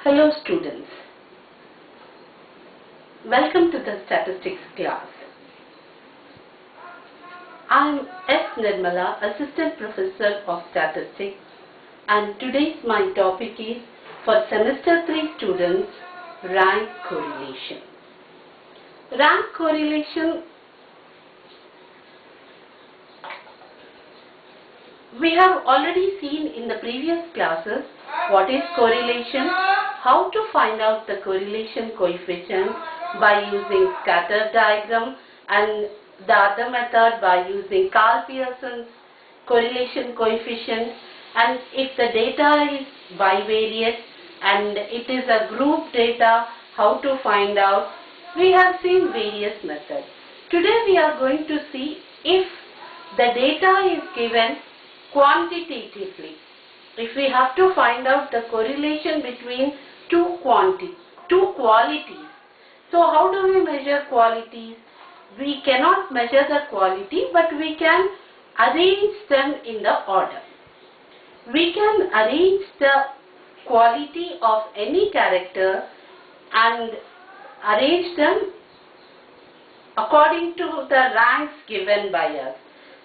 Hello students, welcome to the statistics class. I am S. Nirmala, Assistant Professor of Statistics, and today's my topic is for Semester 3 students, rank correlation. Rank correlation, we have already seen in the previous classes what is correlation, how to find out the correlation coefficient by using scatter diagram, and the other method by using Carl Pearson's correlation coefficient, and if the data is bivariate and it is a group data, how to find out. We have seen various methods. Today we are going to see if the data is given quantitatively. If we have to find out the correlation between two qualities. So how do we measure qualities? We cannot measure the quality, but we can arrange them in the order. We can arrange the quality of any character and arrange them according to the ranks given by us.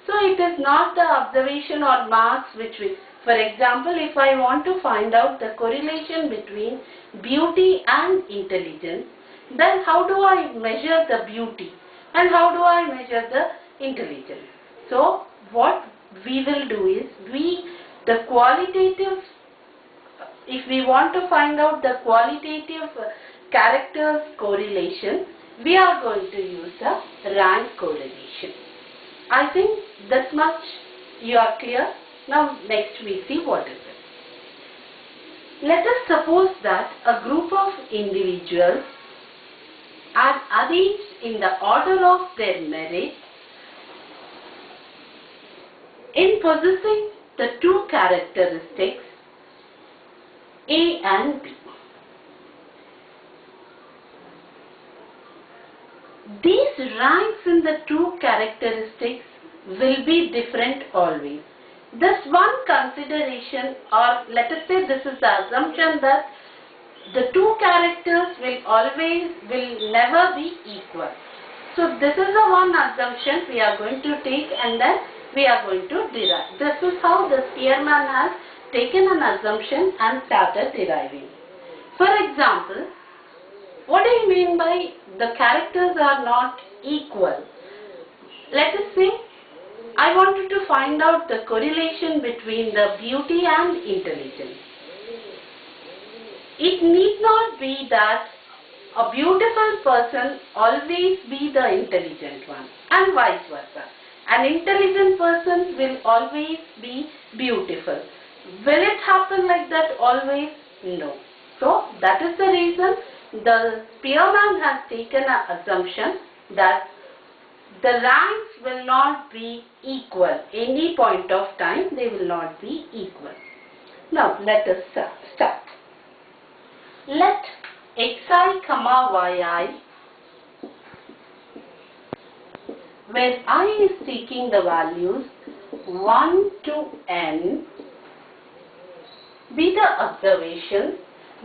So it is not the observation or marks which we, for example, if I want to find out the correlation between beauty and intelligence, then how do I measure the beauty and how do I measure the intelligence? So what we will do is, the qualitative, if we want to find out the qualitative characters correlation, we are going to use the rank correlation. I think this much you are clear. Now next we see what is it. Let us suppose that a group of individuals are arranged in the order of their merit in possessing the two characteristics A and B. These ranks in the two characteristics will be different always. This one consideration, or let us say this is the assumption that the two characters will never be equal. So this is the one assumption we are going to take, and then we are going to derive. This is how the spearman has taken an assumption and started deriving. For example, what do you mean by the characters are not equal? Let us say I wanted to find out the correlation between the beauty and intelligence. It need not be that a beautiful person always be the intelligent one, and vice versa. An intelligent person will always be beautiful. Will it happen like that always? No. So that is the reason the spearman has taken an assumption that the ranks will not be equal. Any point of time they will not be equal. Now let us start. Let xi comma yi, where I is taking the values 1 to n, be the observations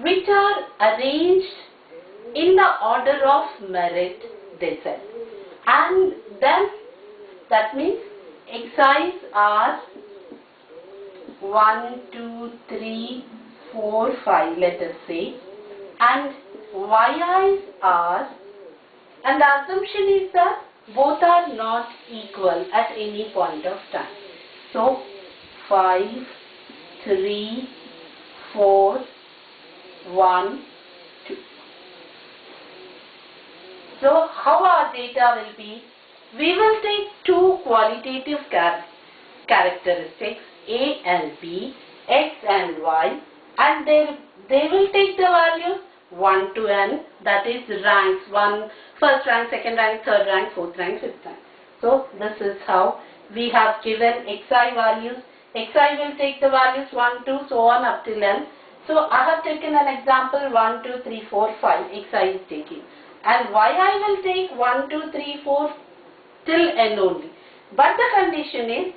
which are arranged in the order of merit, they said. And then that means xi's are 1, 2, 3, 4, 5, let us say, and yi's are, and the assumption is that both are not equal at any point of time. So 5, 3, 4, 1, 2. So how our data will be? We will take two qualitative characteristics A and B, X and Y, and they will take the values 1 to n, that is ranks, first rank, second rank, third rank, fourth rank, fifth rank. So this is how we have given xi values. Xi will take the values 1, 2, so on up till n. So I have taken an example 1, 2, 3, 4, 5, xi is taking. And yi will take 1, 2, 3, 4 till n only. But the condition is,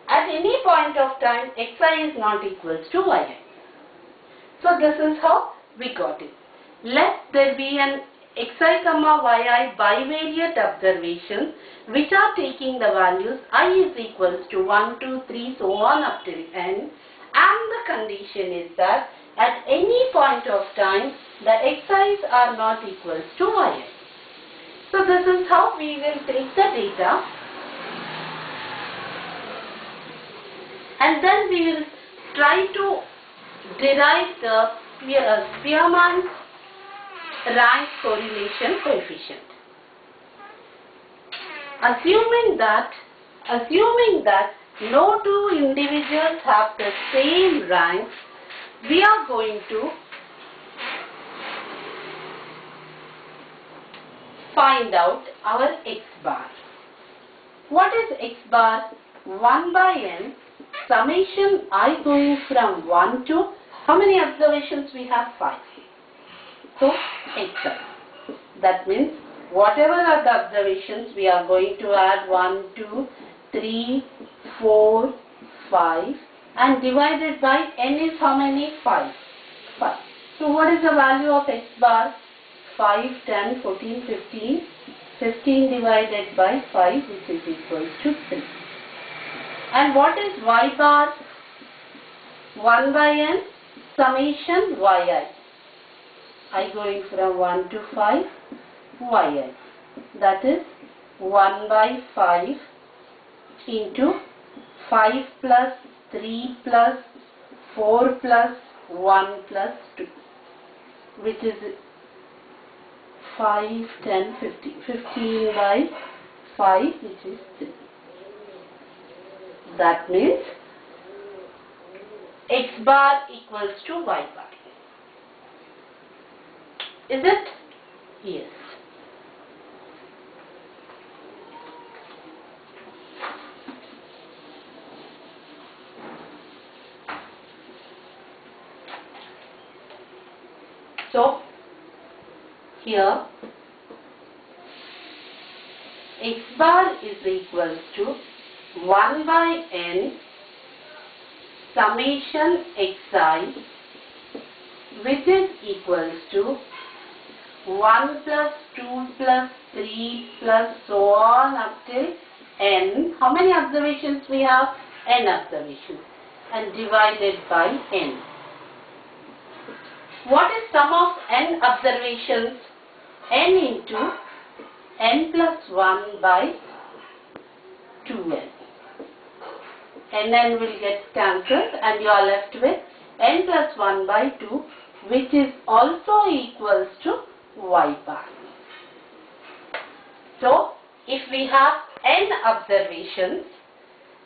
at any point of time xi is not equals to yi. So this is how We got it. Let there be an xi comma yi bivariate observations which are taking the values I is equals to 1, 2, 3, so on up till n, and the condition is that at any point of time the xi's are not equals to yi. So this is how we will take the data, and then we will try to derive the Spearman's rank correlation coefficient. Assuming that no two individuals have the same rank, we are going to find out our x bar. What is x bar? 1 by n summation I going from 1 to, how many observations we have? 5. So xi. That means whatever are the observations we are going to add 1, 2, 3, 4, 5 and divided by n is how many? 5. 5. So what is the value of x bar? 5, 10, 14, 15. 15 divided by 5 which is equal to 3. And what is y bar? 1 by n summation yi. I going from 1 to 5 yi. That is 1 by 5 into 5 plus 3 plus 4 plus 1 plus 2, which is 5, 10, 15. 15 by 5 which is 3. That means x bar equals to y bar. Is it? Yes. So here x bar is equals to 1 by n summation xi, which is equals to 1 plus 2 plus 3 plus so on up till n. How many observations we have? N observations, and divided by n. What is sum of n observations? N into n plus 1 by 2n. N will get cancelled and you are left with n plus 1 by 2, which is also equals to y bar. So if we have n observations,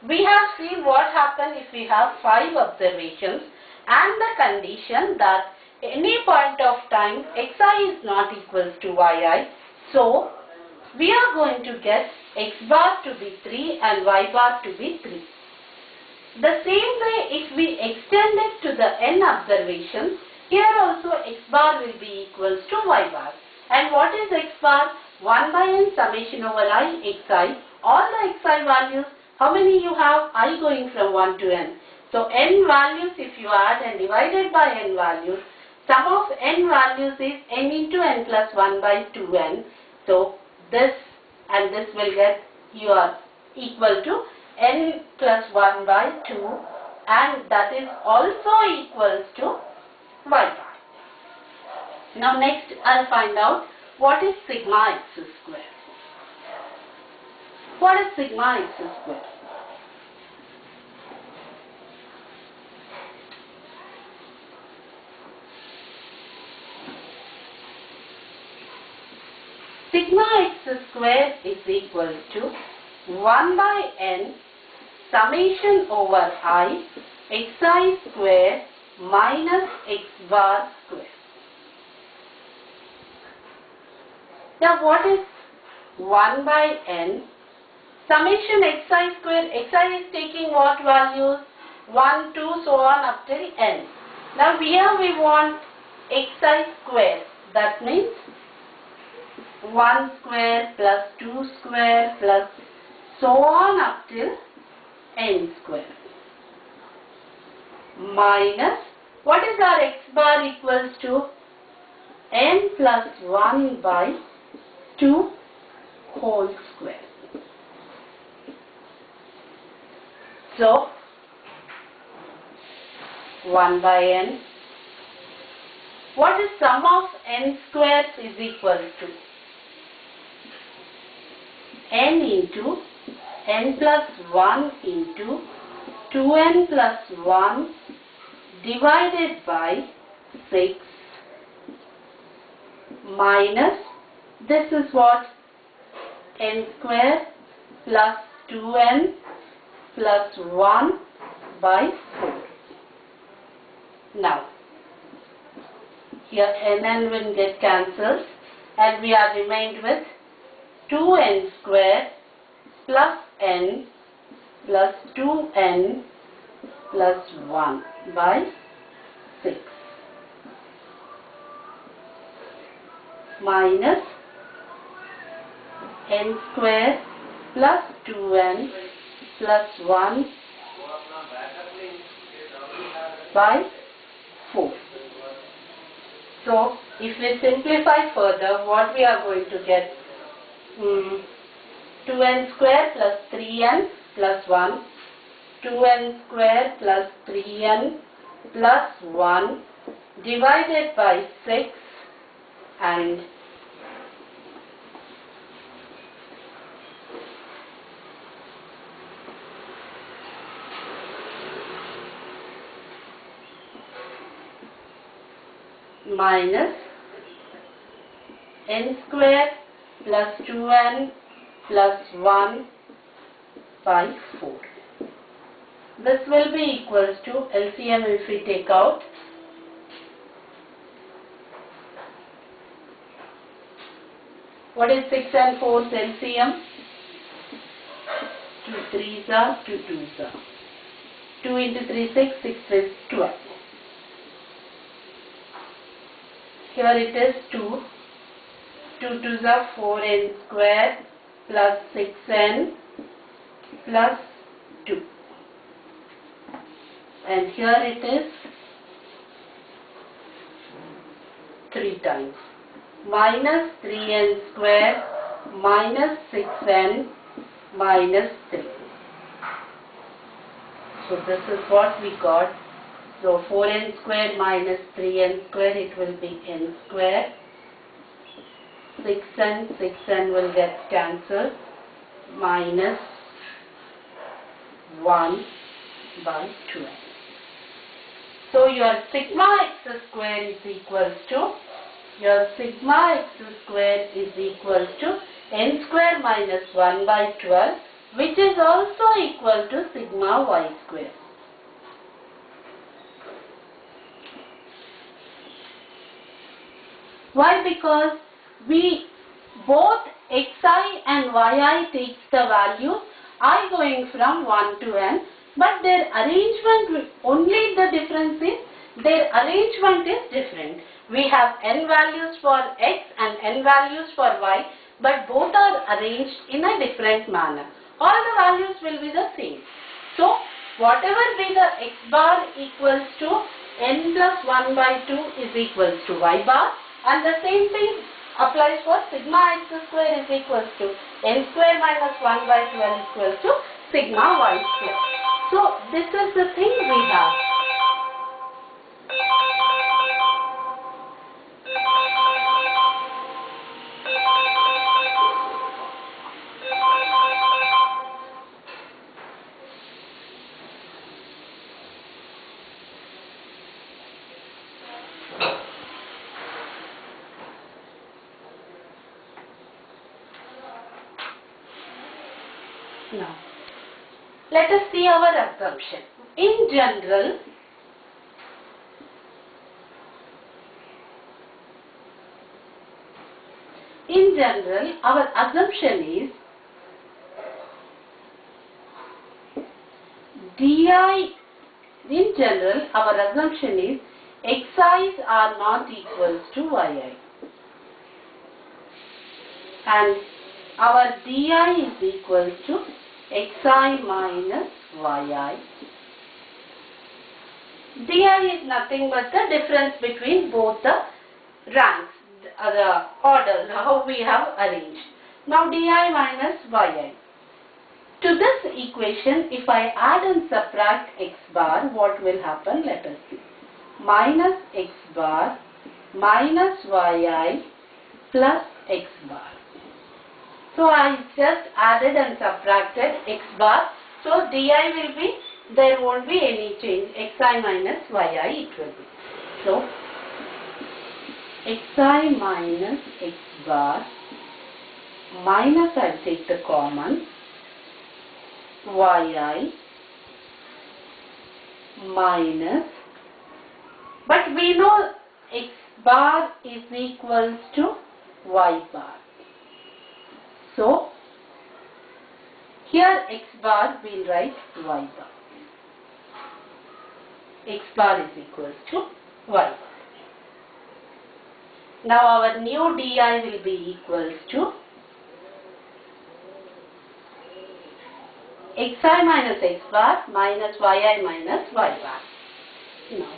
we have seen what happens if we have 5 observations and the condition that any point of time xi is not equals to yi. So we are going to get x bar to be 3 and y bar to be 3. The same way, if we extend it to the n observations, here also x bar will be equals to y bar. And what is x bar? 1 by n summation over I xi. All the xi values, how many you have? I going from 1 to n. So n values if you add and divided by n values, sum of n values is n into n plus 1 by 2n. So this and this will get your equal to n plus 1 by 2, and that is also equals to y bar. Now next I'll find out what is sigma x square. What is sigma x square? Sigma x square is equal to 1 by n summation over I xi square minus x bar square. Now what is 1 by n? Summation xi square, xi is taking what values? 1, 2, so on up till n. Now here we want xi square, that means 1 square plus 2 square plus so on up till n square, minus what is our x bar equals to? n plus 1 by 2 whole square. So 1 by n. What is sum of n squares is equal to n into n plus 1 into 2n plus 1 divided by 6 minus, this is what, n square plus 2n plus 1 by 4. Now, here n will get cancelled and we are remained with 2n square plus n plus 2n plus 1 by 6 minus n square plus 2n plus 1 by 4. So, if we simplify further, what we are going to get? 2n square plus 3n plus 1, 2n square plus 3n plus 1 divided by 6 and minus n square plus 2n plus 1 by 4. This will be equals to LCM if we take out. What is 6 and 4's LCM? 2 3s are 2 2s are. 2 into 3 6, 6 is 12. Here it is 2. 2 2s are 4n square plus 6n plus 2. And here it is 3 times. Minus 3n square minus 6n minus 3. So this is what we got. So 4n square minus 3n square, it will be n square. 6n will get cancelled. Minus 1 by 12. So your sigma x square is equals to, n square minus 1 by 12, which is also equal to sigma y square. Why? Because we both xi and yi takes the values I going from 1 to n, but their arrangement, only the difference is their arrangement is different. We have n values for x and n values for y, but both are arranged in a different manner. All the values will be the same. So, whatever be the x bar equals to n plus 1 by 2 is equals to y bar, and the same thing applies for sigma x square is equals to n square minus 1 by 12 equals to sigma y square. So, this is the thing we have. Now, let us see our assumption. In general, our assumption is xi's are not equals to yi, and our di is equals to xi minus yi. Di is nothing but the difference between both the ranks. the order, how we have arranged. Now di minus yi. To this equation, if I add and subtract x bar, what will happen? Let us see. Minus x bar minus yi plus x bar. So I just added and subtracted x bar. So di will be, there won't be any change. Xi minus yi it will be. So xi minus x bar minus, I'll take the common, yi minus, but we know x bar is equals to y bar. So here x bar we'll write y bar. X bar is equals to y bar. Now our new di will be equals to xi minus x bar minus yi minus y bar. Now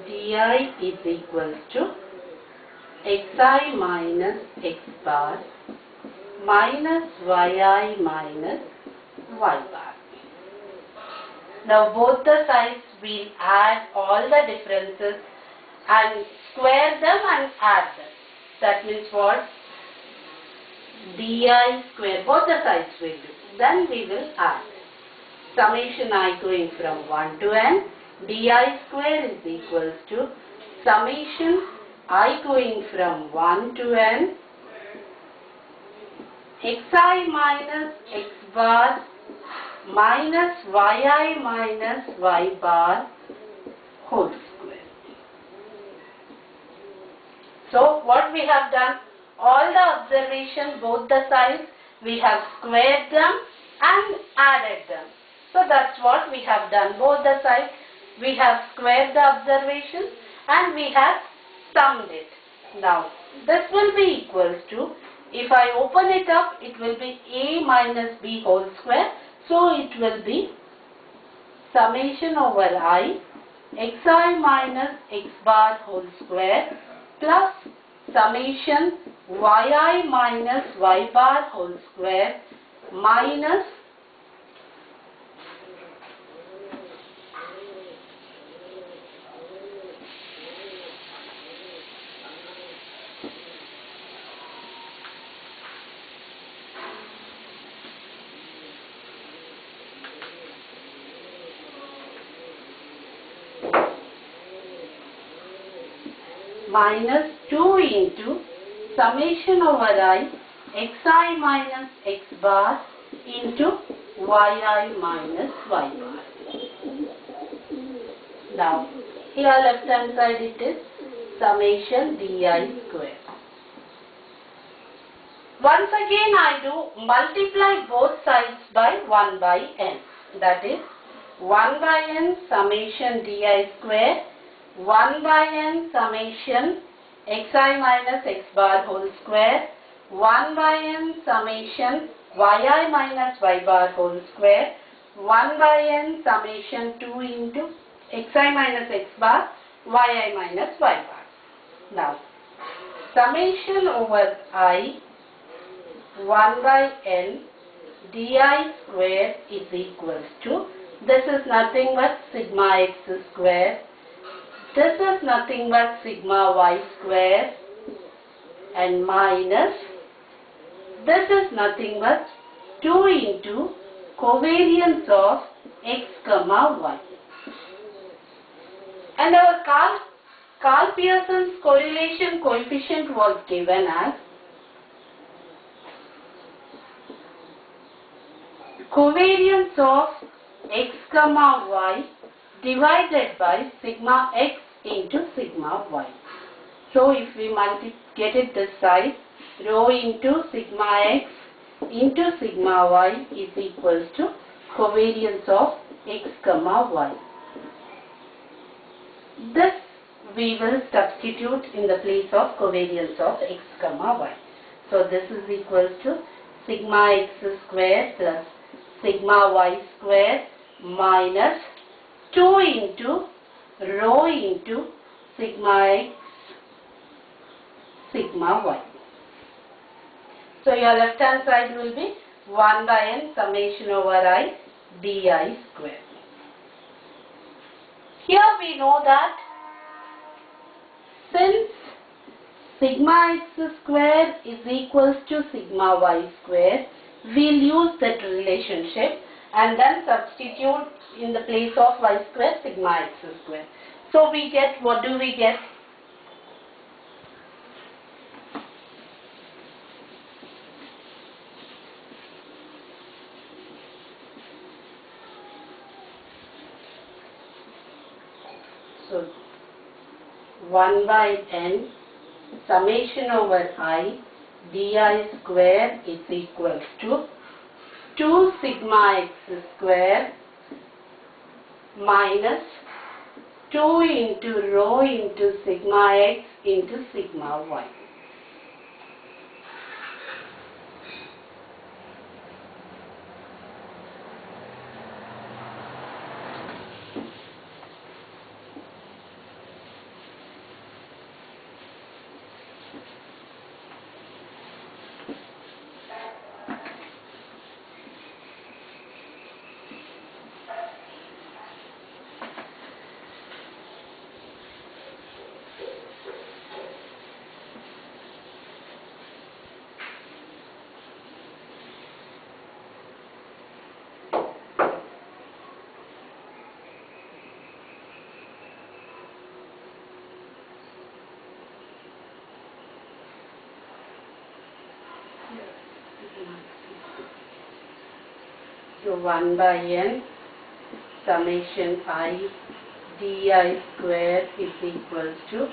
di is equals to xi minus x bar minus yi minus y bar. Now both the sides we'll add all the differences and square them and add them. That means what? Di square, both the sides will do. Then we will add. Summation I going from 1 to n. Di square is equals to summation I going from 1 to n xi minus x bar minus yi minus y bar whole square. So what we have done, all the observation both the sides we have squared them and added them. So that's what we have done. Both the sides we have squared the observations and we have summed it. Now this will be equals to, if I open it up, it will be a minus b whole square. So it will be summation over I xi minus x bar whole square plus summation yi minus y bar whole square minus minus 2 into summation over I xi minus x bar into yi minus y bar. Now here left hand side it is summation di square. Once again I do multiply both sides by 1 by n. That is 1 by n summation di square 1 by n summation xi minus x bar whole square 1 by n summation yi minus y bar whole square 1 by n summation 2 into xi minus x bar yi minus y bar. Now summation over I 1 by n di square is equals to, this is nothing but sigma x square, this is nothing but sigma y square, and minus, this is nothing but 2 into covariance of x comma y. And our Karl-Pearson's correlation coefficient was given as covariance of x comma y divided by sigma x into sigma y. So if we get it this side, rho into sigma x into sigma y is equals to covariance of x comma y. This we will substitute in the place of covariance of x comma y. So this is equal to sigma x square plus sigma y square minus 2 into rho into sigma x sigma y. So your left hand side will be 1 by n summation over I di square. Here we know that since sigma x square is equals to sigma y square, we'll use that relationship and then substitute in the place of y square sigma x square. So we get, what do we get? So 1 by n summation over I di square is equal to 2 sigma x square minus 2 into rho into sigma x into sigma y. So 1 by n summation I di square is equal to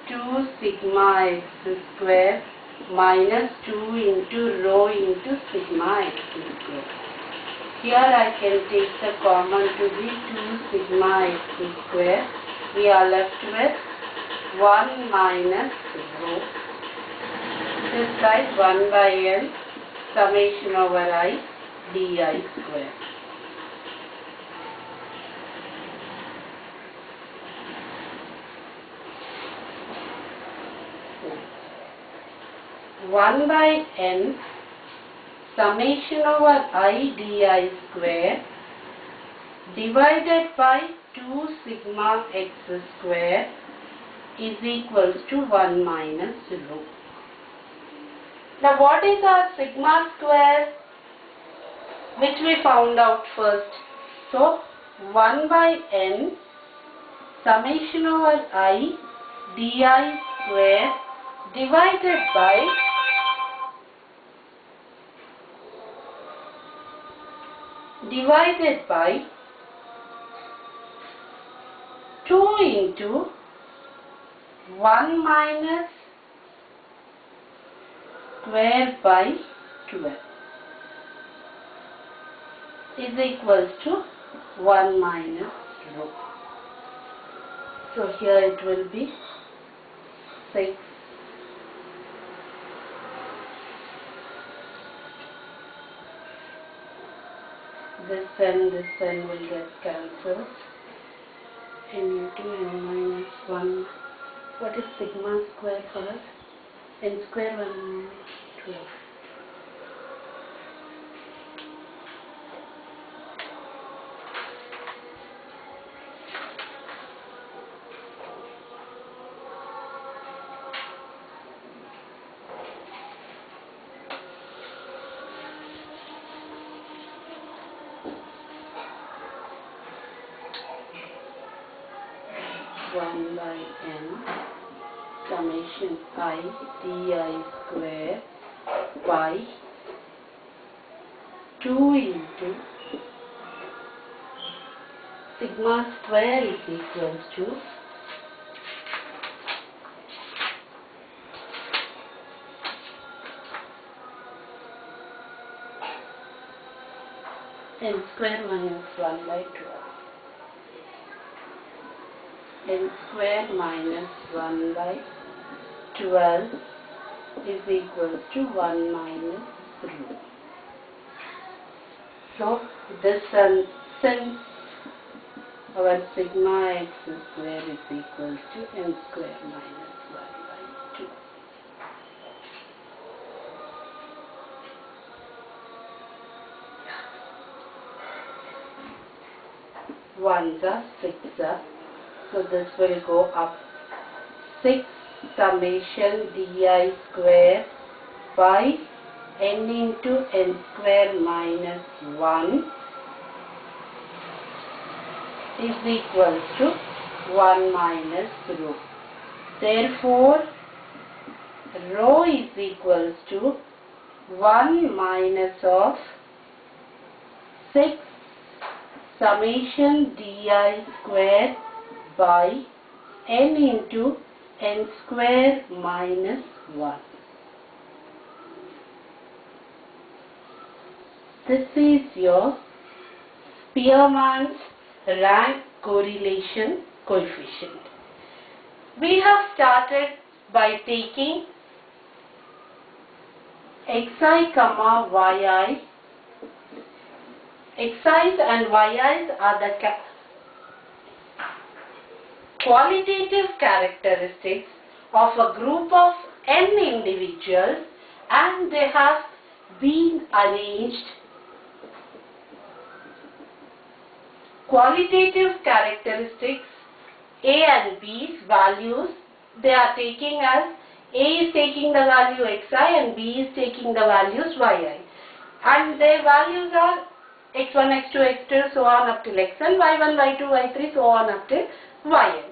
2 sigma x square minus 2 into rho into sigma x square. Here I can take the common to be 2 sigma x square. We are left with 1 minus rho. This side 1 by n summation over I di square. One by n summation over I di square divided by 2 sigma x square is equals to 1 minus rho. Now what is our sigma square, which we found out first? So 1 by n summation over I di square divided by 2 into 1 minus square by 12 is equals to 1 minus rho. So here it will be 6 this n will get cancelled. N into n minus 1. What is sigma square for us? N square 1 12. One by n summation I di square by 2 into sigma square is equals to 2 n square minus 1 by 12. N square minus 1 by 12 is equal to 1 minus rho. So this one, since our sigma x square is equal to n square minus 1 by 2. Ones are 6 up, so this will go up 6 summation di square by n into n square minus 1 is equal to 1 minus rho. Therefore, rho is equal to 1 minus of 6 summation di square by n into n square minus 1. This is your Spearman's rank correlation coefficient. We have started by taking xi comma yi. Xi's and yi's are the qualitative characteristics of a group of n individuals, and they have been arranged. Qualitative characteristics A and B's values, they are taking as A is taking the value xi and B is taking the values yi, and their values are x1, x2, x2, so on up till xn, y1, y2, y3, so on up till yn.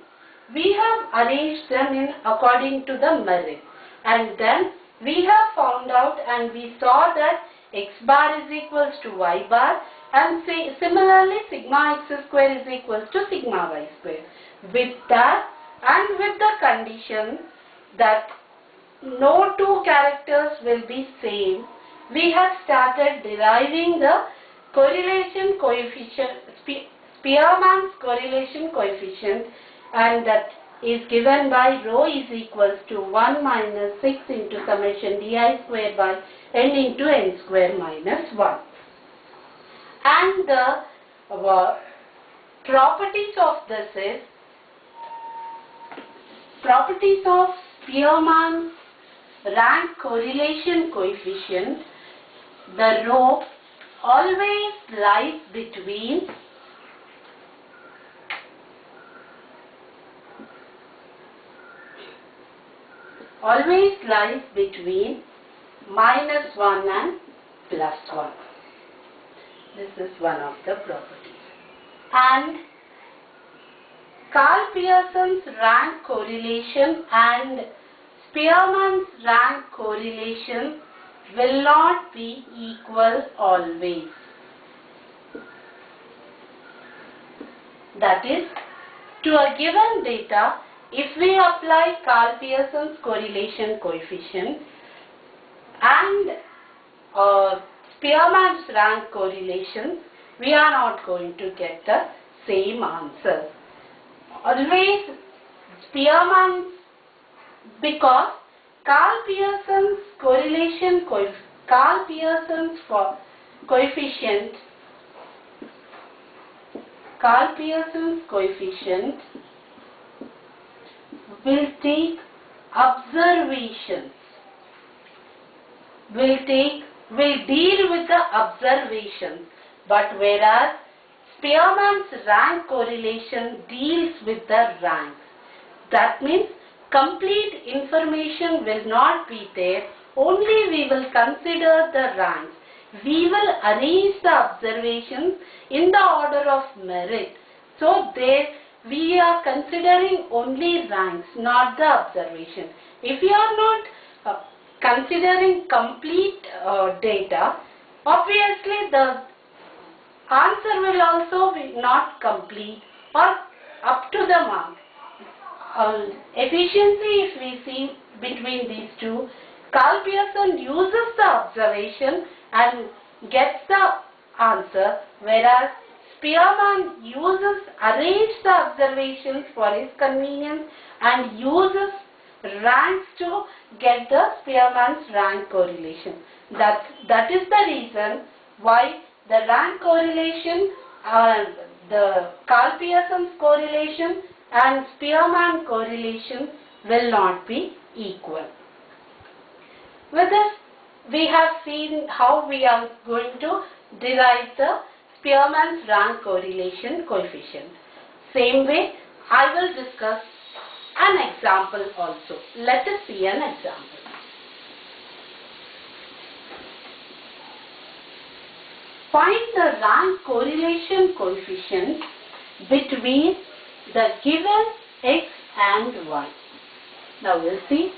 We have arranged them in according to the merit, and then we have found out and we saw that x bar is equals to y bar, and similarly sigma x square is equals to sigma y square. With that and with the condition that no two characters will be same, we have started deriving the correlation coefficient, Spearman's correlation coefficient, and that is given by rho is equals to 1 minus 6 into summation di square by n into n square minus 1. And the properties of this is, properties of Spearman's rank correlation coefficient, the rho always lies between minus 1 and plus 1. This is one of the properties. And Karl Pearson's rank correlation and Spearman's rank correlation will not be equal always. That is, to a given data, if we apply Karl Pearson's correlation coefficient and Spearman's rank correlation, we are not going to get the same answer. Always Spearman's, because Karl Pearson's correlation coefficient will take observations, will deal with the observations, but whereas Spearman's rank correlation deals with the ranks. That means complete information will not be there, only we will consider the ranks. We will arrange the observations in the order of merit. So there we are considering only ranks, not the observation. If we are not considering complete data, obviously the answer will also be not complete or up to the mark. Efficiency, if we see between these two, Karl Pearson uses the observation and gets the answer, whereas Spearman uses arranged the observations for his convenience and uses ranks to get the Spearman's rank correlation. That is the reason why the rank correlation, the Karl Pearson's correlation and Spearman correlation will not be equal. With this, we have seen how we are going to derive the Spearman's rank correlation coefficient. Same way, I will discuss an example also. Let us see an example. Find the rank correlation coefficient between the given x and y. Now we'll see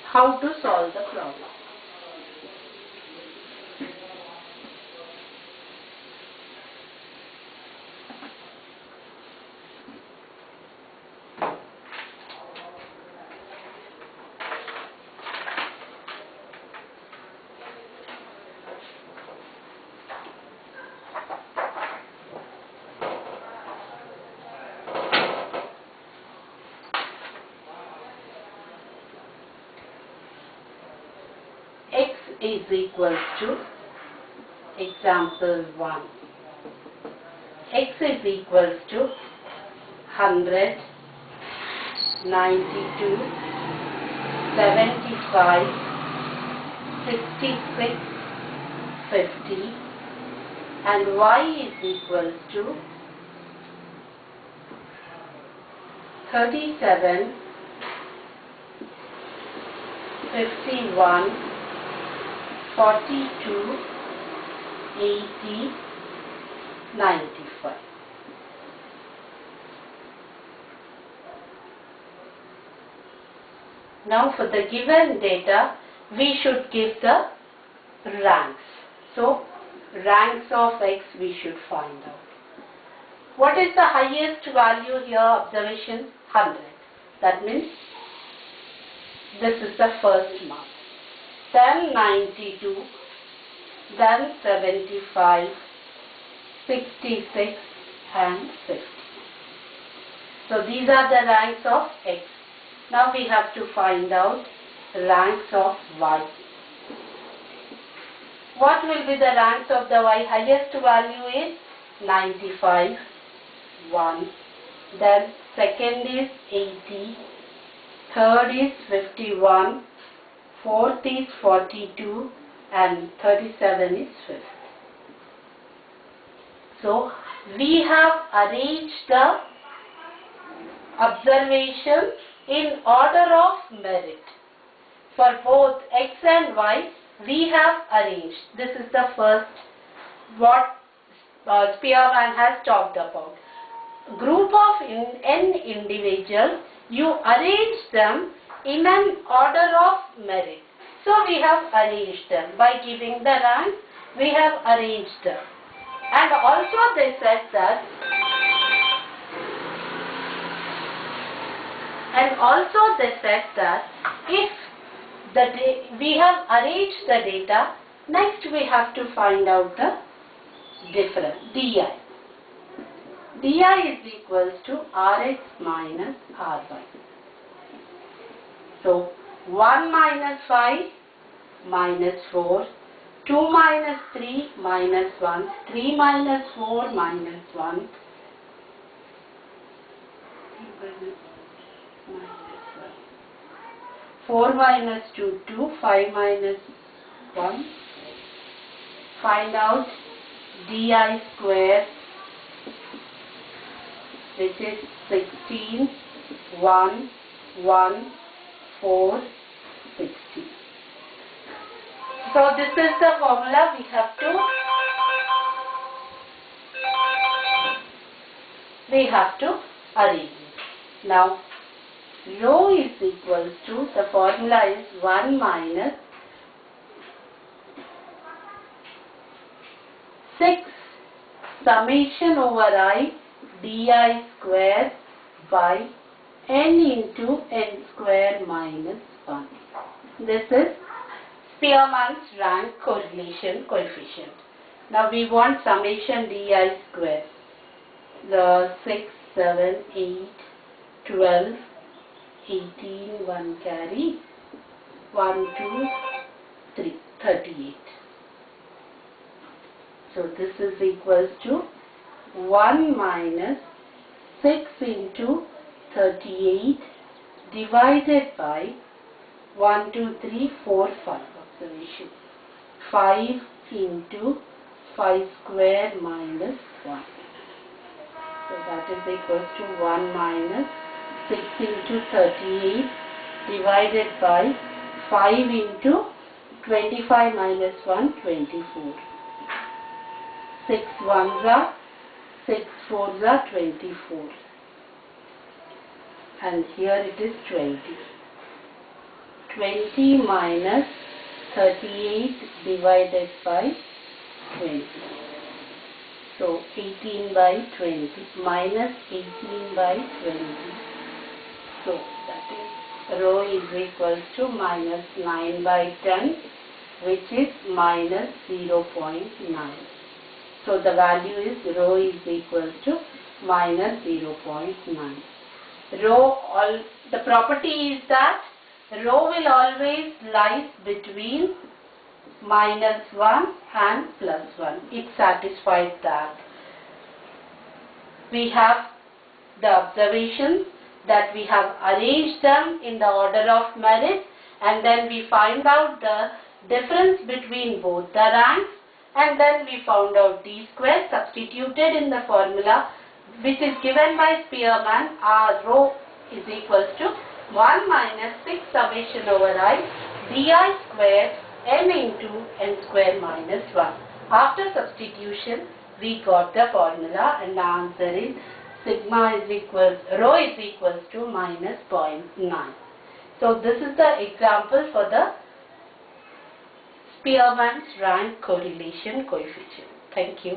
how to solve the problem. X is equals to, example 1, X is equals to 100, 92, 75, 66, 50, and Y is equals to 37, 51, 42, 80, 95. Now for the given data, we should give the ranks. So ranks of X we should find out. What is the highest value here? Observation 100. That means this is the first mark. Then 92, then 75, 66 and 50. So these are the ranks of X. Now we have to find out the ranks of Y. What will be the ranks of the Y? Highest value is 95, 1. Then second is 80, third is 51, fourth is 42 and 37 is fifth. So we have arranged the observations in order of merit. For both X and Y, we have arranged. This is the first what Spearman has talked about. Group of n individuals, you arrange them in an order of merit. So we have arranged them. By giving the rank, we have arranged them. And also they said that if we have arranged the data, next we have to find out the difference, di. Di is equals to Rx minus Ry. So 1 minus 5 minus 4, 2 minus 3 minus 1, 3 minus 4 minus 1, 4 minus 2, 2, 5 minus 1. Find out di square, which is 16, 1, 1, 4, 60. So this is the formula we have to arrange it. Now rho is equals to, the formula is 1 minus 6 summation over I di square by n into n square minus 1. This is Spearman's rank correlation coefficient. Now we want summation di square. The 6, 7, 8, 12, 18, 1 carry, 1, 2, 3, 38. So this is equals to 1 minus 6 into 38 divided by 1, 2, 3, 4, 5. Observation. 5 into 5 square minus 1. So that is equals to 1 minus 6 into 38 divided by 5 into 25 minus 1, 24. 6 ones are 6 fours are 24. And here it is 20. 20 minus 38 divided by 20. So 18 by 20 minus 18 by 20. So that is rho is equals to minus 9 by 10, which is minus 0.9. So the value is rho is equals to minus 0.9. The property is that rho will always lie between minus 1 and plus 1. It satisfies that. We have the observations that we have arranged them in the order of merit, and then we find out the difference between both the ranks, and then we found out d square, substituted in the formula which is given by Spearman. Our rho is equals to 1 minus 6 summation over I di square n into n square minus 1. After substitution, we got the formula, and the answer is rho is equals to minus 0.9. So this is the example for the Spearman's rank correlation coefficient. Thank you.